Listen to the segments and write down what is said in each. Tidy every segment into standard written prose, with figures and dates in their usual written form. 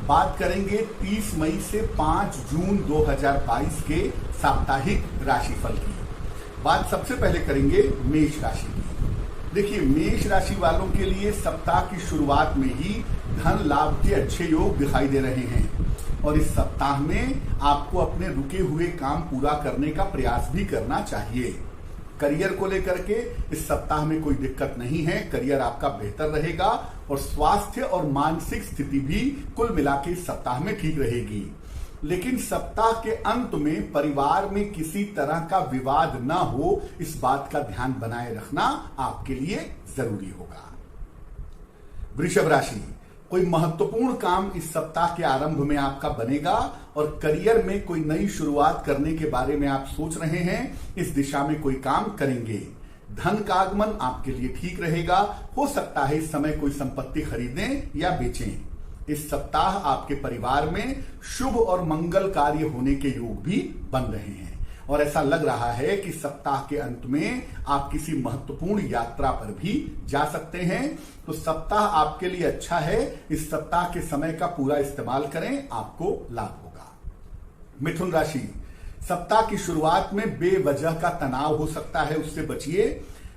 बात करेंगे 30 मई से 5 जून 2022 के साप्ताहिक राशिफल की। बात सबसे पहले करेंगे मेष राशि की। देखिए, मेष राशि वालों के लिए सप्ताह की शुरुआत में ही धन लाभ के अच्छे योग दिखाई दे रहे हैं और इस सप्ताह में आपको अपने रुके हुए काम पूरा करने का प्रयास भी करना चाहिए। करियर को लेकर के इस सप्ताह में कोई दिक्कत नहीं है, करियर आपका बेहतर रहेगा और स्वास्थ्य और मानसिक स्थिति भी कुल मिला के इस सप्ताह में ठीक रहेगी। लेकिन सप्ताह के अंत में परिवार में किसी तरह का विवाद ना हो, इस बात का ध्यान बनाए रखना आपके लिए जरूरी होगा। वृषभ राशि, कोई महत्वपूर्ण काम इस सप्ताह के आरंभ में आपका बनेगा और करियर में कोई नई शुरुआत करने के बारे में आप सोच रहे हैं, इस दिशा में कोई काम करेंगे। धन का आगमन आपके लिए ठीक रहेगा। हो सकता है इस समय कोई संपत्ति खरीदें या बेचें। इस सप्ताह आपके परिवार में शुभ और मंगल कार्य होने के योग भी बन रहे हैं और ऐसा लग रहा है कि सप्ताह के अंत में आप किसी महत्वपूर्ण यात्रा पर भी जा सकते हैं। तो सप्ताह आपके लिए अच्छा है, इस सप्ताह के समय का पूरा इस्तेमाल करें, आपको लाभ होगा। मिथुन राशि, सप्ताह की शुरुआत में बेवजह का तनाव हो सकता है, उससे बचिए।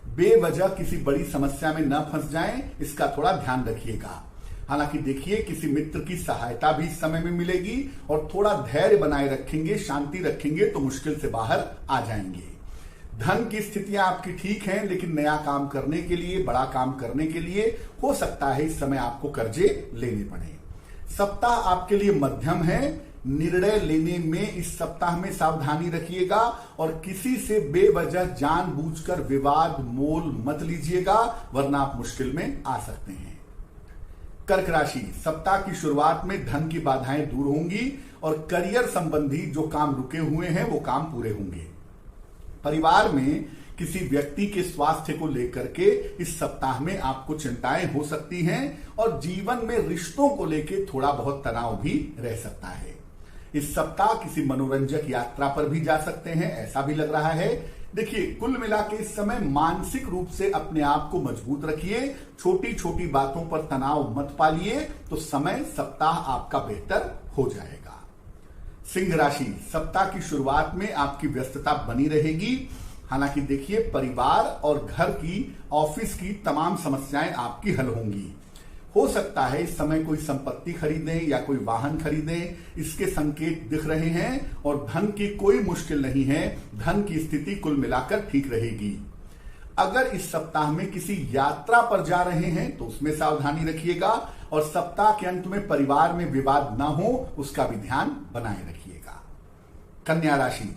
बेवजह किसी बड़ी समस्या में न फंस जाएं, इसका थोड़ा ध्यान रखिएगा। हालांकि देखिए, किसी मित्र की सहायता भी इस समय में मिलेगी और थोड़ा धैर्य बनाए रखेंगे, शांति रखेंगे तो मुश्किल से बाहर आ जाएंगे। धन की स्थितियां आपकी ठीक हैं, लेकिन नया काम करने के लिए, बड़ा काम करने के लिए हो सकता है इस समय आपको कर्जे लेने पड़े। सप्ताह आपके लिए मध्यम है। निर्णय लेने में इस सप्ताह में सावधानी रखिएगा और किसी से बेवजह जानबूझकर विवाद मोल मत लीजिएगा, वरना आप मुश्किल में आ सकते हैं। कर्क राशि, सप्ताह की शुरुआत में धन की बाधाएं दूर होंगी और करियर संबंधी जो काम रुके हुए हैं वो काम पूरे होंगे। परिवार में किसी व्यक्ति के स्वास्थ्य को लेकर के इस सप्ताह में आपको चिंताएं हो सकती हैं और जीवन में रिश्तों को लेकर थोड़ा बहुत तनाव भी रह सकता है। इस सप्ताह किसी मनोरंजक यात्रा पर भी जा सकते हैं, ऐसा भी लग रहा है। देखिए, कुल मिला के इस समय मानसिक रूप से अपने आप को मजबूत रखिए, छोटी छोटी बातों पर तनाव मत पालिए, तो समय सप्ताह आपका बेहतर हो जाएगा। सिंह राशि, सप्ताह की शुरुआत में आपकी व्यस्तता बनी रहेगी। हालांकि देखिए, परिवार और घर की, ऑफिस की तमाम समस्याएं आपकी हल होंगी। हो सकता है इस समय कोई संपत्ति खरीदें या कोई वाहन खरीदें, इसके संकेत दिख रहे हैं और धन की कोई मुश्किल नहीं है, धन की स्थिति कुल मिलाकर ठीक रहेगी। अगर इस सप्ताह में किसी यात्रा पर जा रहे हैं तो उसमें सावधानी रखिएगा और सप्ताह के अंत में परिवार में विवाद ना हो, उसका भी ध्यान बनाए रखिएगा। कन्या राशि,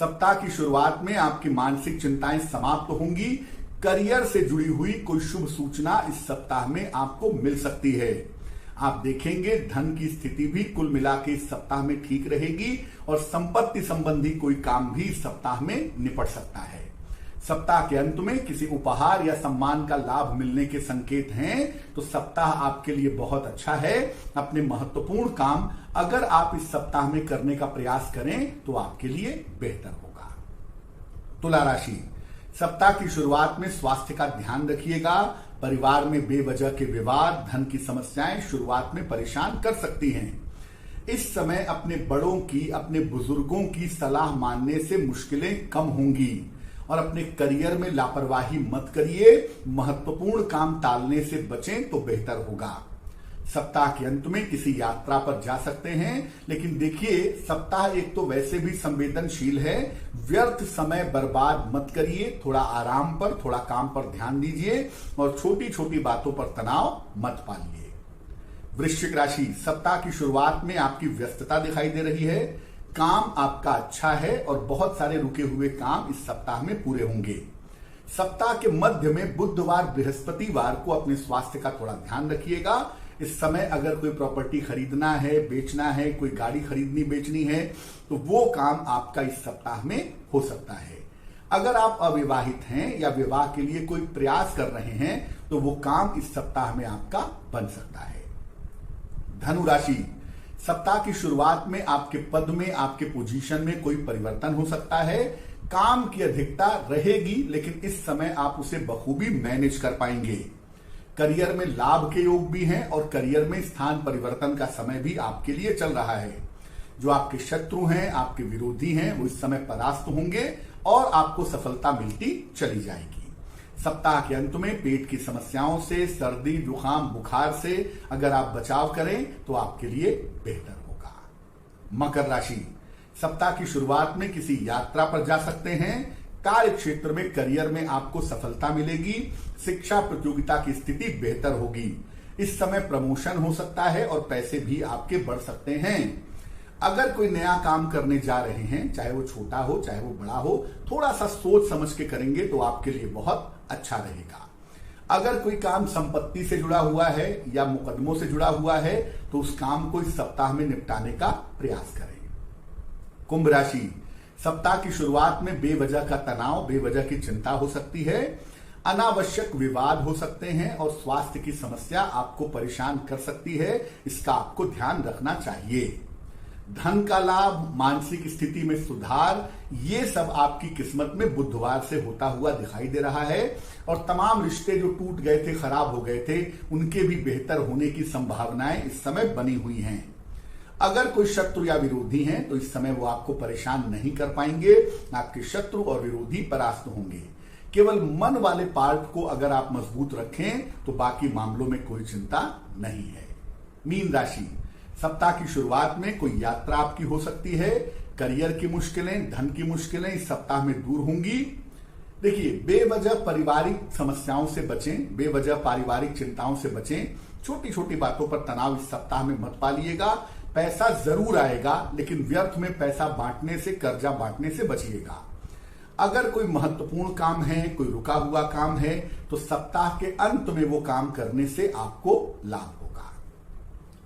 सप्ताह की शुरुआत में आपकी मानसिक चिंताएं समाप्त होंगी। करियर से जुड़ी हुई कोई शुभ सूचना इस सप्ताह में आपको मिल सकती है। आप देखेंगे धन की स्थिति भी कुल मिला के इस सप्ताह में ठीक रहेगी और संपत्ति संबंधी कोई काम भी इस सप्ताह में निपट सकता है। सप्ताह के अंत में किसी उपहार या सम्मान का लाभ मिलने के संकेत हैं, तो सप्ताह आपके लिए बहुत अच्छा है। अपने महत्वपूर्ण काम अगर आप इस सप्ताह में करने का प्रयास करें तो आपके लिए बेहतर होगा। तुला राशि, सप्ताह की शुरुआत में स्वास्थ्य का ध्यान रखिएगा। परिवार में बेवजह के विवाद, धन की समस्याएं शुरुआत में परेशान कर सकती हैं। इस समय अपने बड़ों की, अपने बुजुर्गों की सलाह मानने से मुश्किलें कम होंगी और अपने करियर में लापरवाही मत करिए। महत्वपूर्ण काम टालने से बचें तो बेहतर होगा। सप्ताह के अंत में किसी यात्रा पर जा सकते हैं, लेकिन देखिए, सप्ताह एक तो वैसे भी संवेदनशील है। व्यर्थ समय बर्बाद मत करिए, थोड़ा आराम पर, थोड़ा काम पर ध्यान दीजिए और छोटी छोटी बातों पर तनाव मत पालिए। वृश्चिक राशि, सप्ताह की शुरुआत में आपकी व्यस्तता दिखाई दे रही है। काम आपका अच्छा है और बहुत सारे रुके हुए काम इस सप्ताह में पूरे होंगे। सप्ताह के मध्य में बुधवार, बृहस्पतिवार को अपने स्वास्थ्य का थोड़ा ध्यान रखिएगा। इस समय अगर कोई प्रॉपर्टी खरीदना है, बेचना है, कोई गाड़ी खरीदनी बेचनी है, तो वो काम आपका इस सप्ताह में हो सकता है। अगर आप अविवाहित हैं या विवाह के लिए कोई प्रयास कर रहे हैं तो वो काम इस सप्ताह में आपका बन सकता है। धनु राशि, सप्ताह की शुरुआत में आपके पद में, आपके पोजीशन में कोई परिवर्तन हो सकता है। काम की अधिकता रहेगी, लेकिन इस समय आप उसे बखूबी मैनेज कर पाएंगे। करियर में लाभ के योग भी हैं और करियर में स्थान परिवर्तन का समय भी आपके लिए चल रहा है। जो आपके शत्रु हैं, आपके विरोधी हैं, वो इस समय परास्त होंगे और आपको सफलता मिलती चली जाएगी। सप्ताह के अंत में पेट की समस्याओं से, सर्दी, जुकाम, बुखार से अगर आप बचाव करें तो आपके लिए बेहतर होगा। मकर राशि, सप्ताह की शुरुआत में किसी यात्रा पर जा सकते हैं। कार्य क्षेत्र में, करियर में आपको सफलता मिलेगी। शिक्षा प्रतियोगिता की स्थिति बेहतर होगी। इस समय प्रमोशन हो सकता है और पैसे भी आपके बढ़ सकते हैं। अगर कोई नया काम करने जा रहे हैं, चाहे वो छोटा हो चाहे वो बड़ा हो, थोड़ा सा सोच समझ के करेंगे तो आपके लिए बहुत अच्छा रहेगा। अगर कोई काम संपत्ति से जुड़ा हुआ है या मुकदमों से जुड़ा हुआ है तो उस काम को इस सप्ताह में निपटाने का प्रयास करें। कुंभ राशि, सप्ताह की शुरुआत में बेवजह का तनाव, बेवजह की चिंता हो सकती है। अनावश्यक विवाद हो सकते हैं और स्वास्थ्य की समस्या आपको परेशान कर सकती है, इसका आपको ध्यान रखना चाहिए। धन का लाभ, मानसिक स्थिति में सुधार, ये सब आपकी किस्मत में बुधवार से होता हुआ दिखाई दे रहा है और तमाम रिश्ते जो टूट गए थे, खराब हो गए थे, उनके भी बेहतर होने की संभावनाएं इस समय बनी हुई हैं। अगर कोई शत्रु या विरोधी हैं तो इस समय वो आपको परेशान नहीं कर पाएंगे। आपके शत्रु और विरोधी परास्त होंगे। केवल मन वाले पार्ट को अगर आप मजबूत रखें तो बाकी मामलों में कोई चिंता नहीं है। मीन राशि, सप्ताह की शुरुआत में कोई यात्रा आपकी हो सकती है। करियर की मुश्किलें, धन की मुश्किलें इस सप्ताह में दूर होंगी। देखिए, बेवजह पारिवारिक समस्याओं से बचें, बेवजह पारिवारिक चिंताओं से बचें। छोटी छोटी बातों पर तनाव इस सप्ताह में मत पालिएगा। पैसा जरूर आएगा लेकिन व्यर्थ में पैसा बांटने से, कर्जा बांटने से बचिएगा। अगर कोई महत्वपूर्ण काम है, कोई रुका हुआ काम है तो सप्ताह के अंत में वो काम करने से आपको लाभ होगा।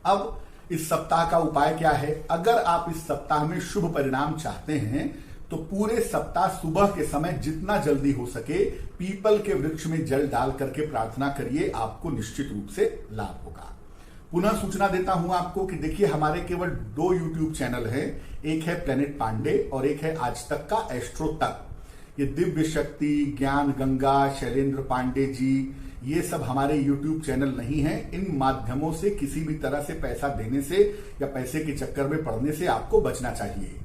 अब इस सप्ताह का उपाय क्या है? अगर आप इस सप्ताह में शुभ परिणाम चाहते हैं तो पूरे सप्ताह सुबह के समय जितना जल्दी हो सके पीपल के वृक्ष में जल डाल करके प्रार्थना करिए, आपको निश्चित रूप से लाभ होगा। पुनः सूचना देता हूं आपको कि देखिए, हमारे केवल 2 YouTube चैनल हैं। एक है प्लेनेट पांडे और एक है आज तक का एस्ट्रो तक। ये दिव्य शक्ति, ज्ञान गंगा, शैलेंद्र पांडे जी, ये सब हमारे YouTube चैनल नहीं है। इन माध्यमों से किसी भी तरह से पैसा देने से या पैसे के चक्कर में पड़ने से आपको बचना चाहिए।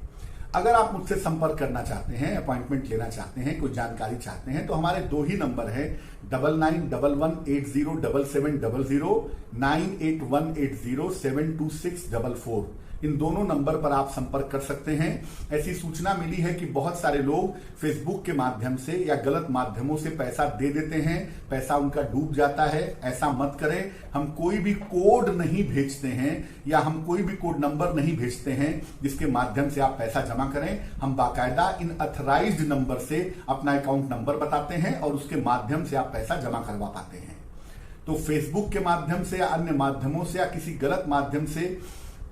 अगर आप मुझसे संपर्क करना चाहते हैं, अपॉइंटमेंट लेना चाहते हैं, कोई जानकारी चाहते हैं तो हमारे 2 ही नंबर हैं, 9911807700, 9818072644। इन दोनों नंबर पर आप संपर्क कर सकते हैं। ऐसी सूचना मिली है कि बहुत सारे लोग फेसबुक के माध्यम से या गलत माध्यमों से पैसा दे देते हैं, पैसा उनका डूब जाता है। ऐसा मत करें। हम कोई भी कोड नहीं भेजते हैं या हम कोई भी कोड नंबर नहीं भेजते हैं जिसके माध्यम से आप पैसा जमा करें। हम बाकायदा इन अथराइज्ड नंबर से अपना अकाउंट नंबर बताते हैं और उसके माध्यम से आप पैसा जमा करवा पाते हैं। तो फेसबुक के माध्यम से या अन्य माध्यमों से या किसी गलत माध्यम से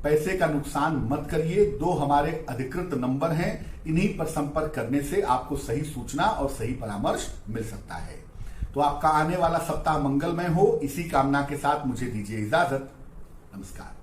पैसे का नुकसान मत करिए। 2 हमारे अधिकृत नंबर हैं, इन्हीं पर संपर्क करने से आपको सही सूचना और सही परामर्श मिल सकता है। तो आपका आने वाला सप्ताह मंगलमय हो, इसी कामना के साथ मुझे दीजिए इजाजत। नमस्कार।